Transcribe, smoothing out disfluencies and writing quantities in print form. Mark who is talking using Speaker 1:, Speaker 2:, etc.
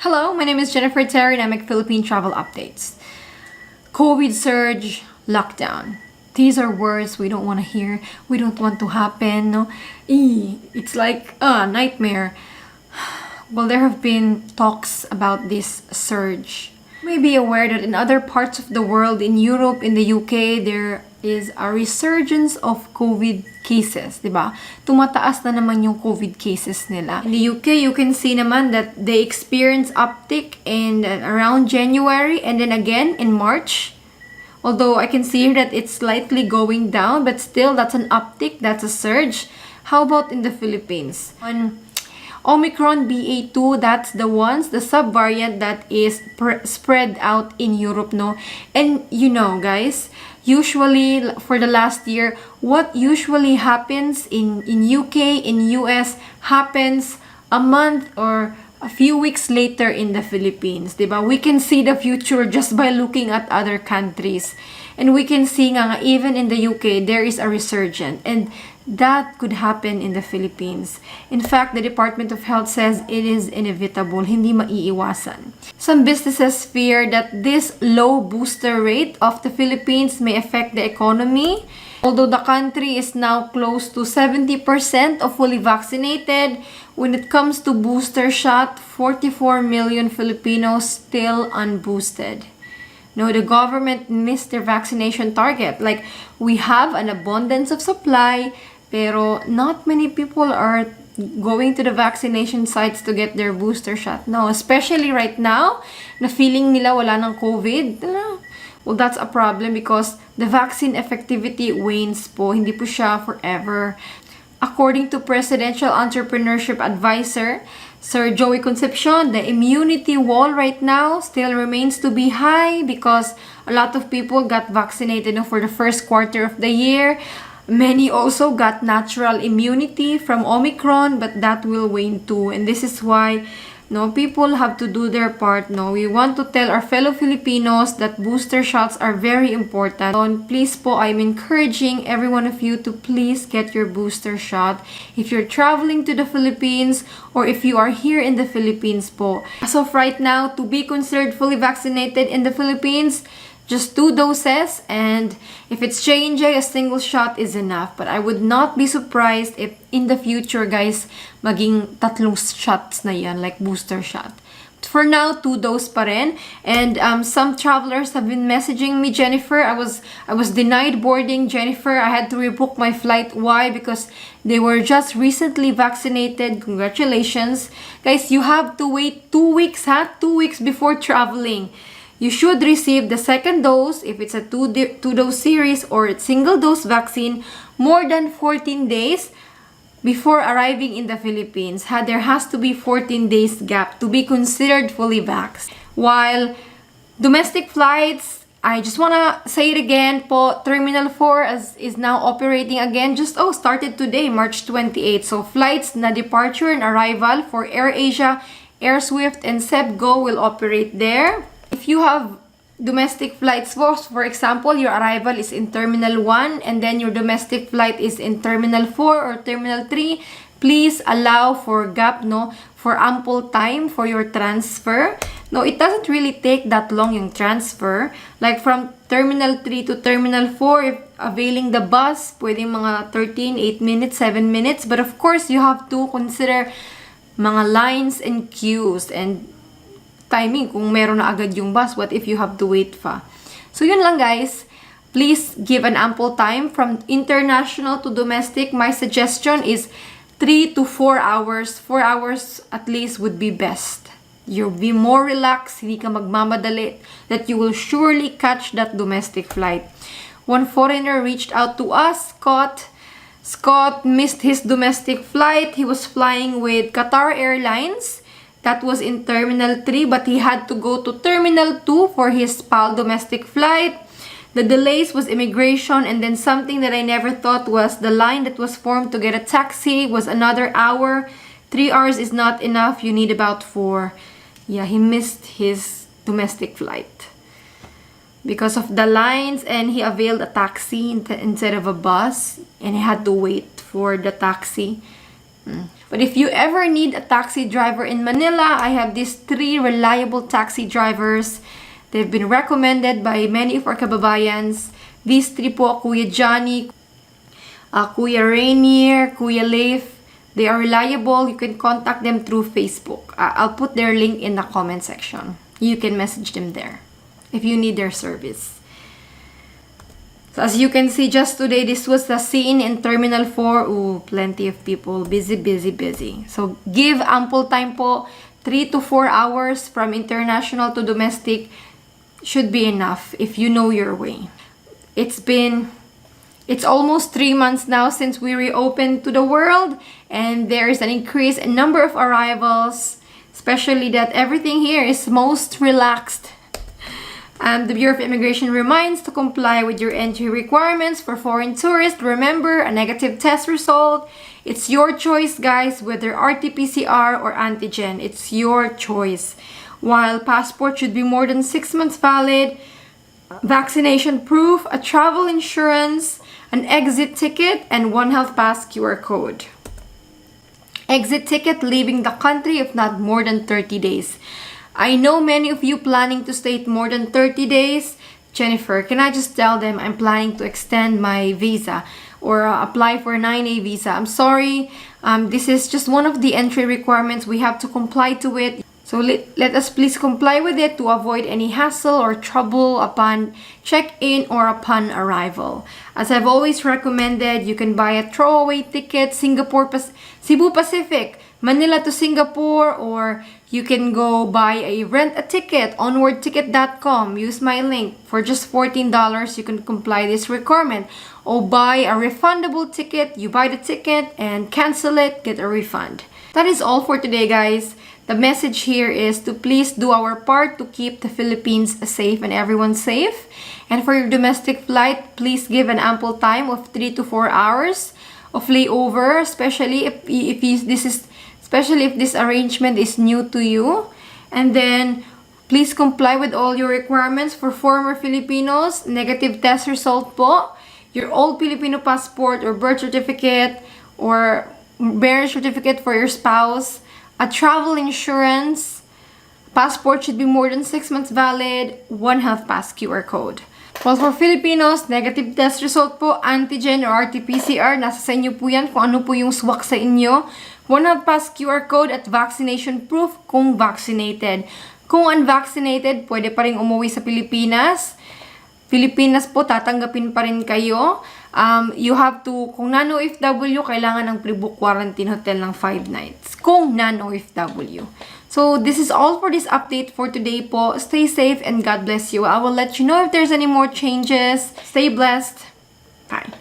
Speaker 1: Hello, my name is Jennifer Terry and I make Philippine travel updates. COVID surge, lockdown. These are words we don't want to hear. We don't want to happen. No? It's like a nightmare. Well, there have been talks about this surge. You may be aware that in other parts of the world, in Europe, in the UK, there is a resurgence of COVID cases, diba? Tumataas na naman yung COVID cases nila. In the UK, you can see naman that they experience uptick in around January and then again in March. Although I can see here that it's slightly going down, but still that's an uptick, that's a surge. How about in the Philippines? On Omicron BA2, that's the subvariant that is spread out in Europe, no? And you know, guys, usually for the last year, what usually happens in UK, in US, happens a month or a few weeks later in the Philippines, diba? We can see the future just by looking at other countries. And we can see nga even in the UK, there is a resurgence. And that could happen in the Philippines. In fact, the Department of Health says it is inevitable, hindi maiiwasan. Some businesses fear that this low booster rate of the Philippines may affect the economy. Although the country is now close to 70% of fully vaccinated, when it comes to booster shot, 44 million Filipinos still unboosted. No, the government missed their vaccination target. Like, we have an abundance of supply, pero not many people are going to the vaccination sites to get their booster shot. No, especially right now, na feeling nila wala ng COVID. Well, that's a problem because the vaccine effectivity wanes po. Hindi po siya forever. According to Presidential Entrepreneurship Advisor, Sir Joey Concepcion, the immunity wall right now still remains to be high because a lot of people got vaccinated for the first quarter of the year. Many also got natural immunity from Omicron, but that will wane too. And this is why people have to do their part. We want to tell our fellow Filipinos that booster shots are very important. Please po, I'm encouraging every one of you to please get your booster shot. If you're traveling to the Philippines or if you are here in the Philippines po. As of right now, to be considered fully vaccinated in the Philippines, just 2 doses, and if it's J&J, a single shot is enough. But I would not be surprised if in the future, guys, maging 3 shots na yan, like booster shot. But for now, 2 dose pa rin. And some travelers have been messaging me, Jennifer. I was denied boarding, Jennifer. I had to rebook my flight. Why? Because they were just recently vaccinated. Congratulations. Guys, you have to wait 2 weeks, 2 weeks before traveling. You should receive the second dose if it's a 2-dose series or a single-dose vaccine more than 14 days before arriving in the Philippines. There has to be 14 days gap to be considered fully vaxxed. While domestic flights, I just want to say it again po, Terminal 4 is now operating again. Started today, March 28. So flights na departure and arrival for AirAsia, AirSwift, and SebGo will operate there. If you have domestic flights, for example, your arrival is in Terminal 1 and then your domestic flight is in Terminal 4 or Terminal 3, please allow for gap, for ample time for your transfer. No, it doesn't really take that long yung transfer. Like from Terminal 3 to Terminal 4, if availing the bus, pwedeng mga 13, 8 minutes, 7 minutes. But of course, you have to consider mga lines and queues and timing kung meron na agad yung bus. What if you have to wait pa? So yun lang, guys. Please give an ample time from international to domestic. My suggestion is 3 to 4 hours. 4 hours at least would be best. You'll be more relaxed, hindi ka magmamadali, that you will surely catch that domestic flight. One foreigner reached out to us, Scott. Scott missed his domestic flight. He was flying with Qatar Airlines. That was in Terminal 3, but he had to go to Terminal 2 for his PAL domestic flight. The delays was immigration, and then something that I never thought was the line that was formed to get a taxi was another hour. 3 hours is not enough. You need about 4. Yeah, he missed his domestic flight because of the lines, and he availed a taxi instead of a bus, and he had to wait for the taxi. But if you ever need a taxi driver in Manila, I have these 3 reliable taxi drivers. They've been recommended by many of our kababayans. These 3 po, Kuya Johnny, Kuya Rainier, Kuya Leif. They are reliable. You can contact them through Facebook. I'll put their link in the comment section. You can message them there if you need their service. So as you can see, just today, this was the scene in Terminal 4. Ooh, plenty of people. Busy, busy, busy. So give ample time po. 3 to 4 hours from international to domestic should be enough if you know your way. It's almost 3 months now since we reopened to the world, and there is an increase in number of arrivals, especially that everything here is most relaxed. The Bureau of Immigration reminds to comply with your entry requirements for foreign tourists. Remember, a negative test result. It's your choice, guys, whether RT-PCR or antigen. It's your choice. While passport should be more than 6 months valid, vaccination proof, a travel insurance, an exit ticket, and 1 health pass QR code. Exit ticket leaving the country if not more than 30 days. I know many of you planning to stay more than 30 days. Jennifer, can I just tell them I'm planning to extend my visa or apply for a 9A visa? I'm sorry. This is just one of the entry requirements. We have to comply to it. So let us please comply with it to avoid any hassle or trouble upon check-in or upon arrival. As I've always recommended, you can buy a throwaway ticket, Cebu Pacific, Manila to Singapore, or you can go buy rent a ticket, onwardticket.com. Use my link. For just $14, you can comply this requirement. Or buy a refundable ticket. You buy the ticket and cancel it, get a refund. That is all for today, guys. The message here is to please do our part to keep the Philippines safe and everyone safe. And for your domestic flight, please give an ample time of 3 to 4 hours of layover, especially if this arrangement is new to you. And then please comply with all your requirements. For former Filipinos, negative test result po, your old Filipino passport or birth certificate or marriage certificate for your spouse, a travel insurance, passport should be more than 6 months valid, 1 health pass QR code. While for Filipinos, negative test result po, antigen or RT-PCR, nasa sa inyo po yan kung ano po yung swak sa inyo. 1 health pass QR code at vaccination proof kung vaccinated. Kung unvaccinated, pwede pa rin umuwi sa Pilipinas. Pilipinas po, tatanggapin pa rin kayo. You have to, kung non-OFW, kailangan ng pre-book quarantine hotel ng 5 nights. Kung non-OFW. So, this is all for this update for today po. Stay safe and God bless you. I will let you know if there's any more changes. Stay blessed. Bye.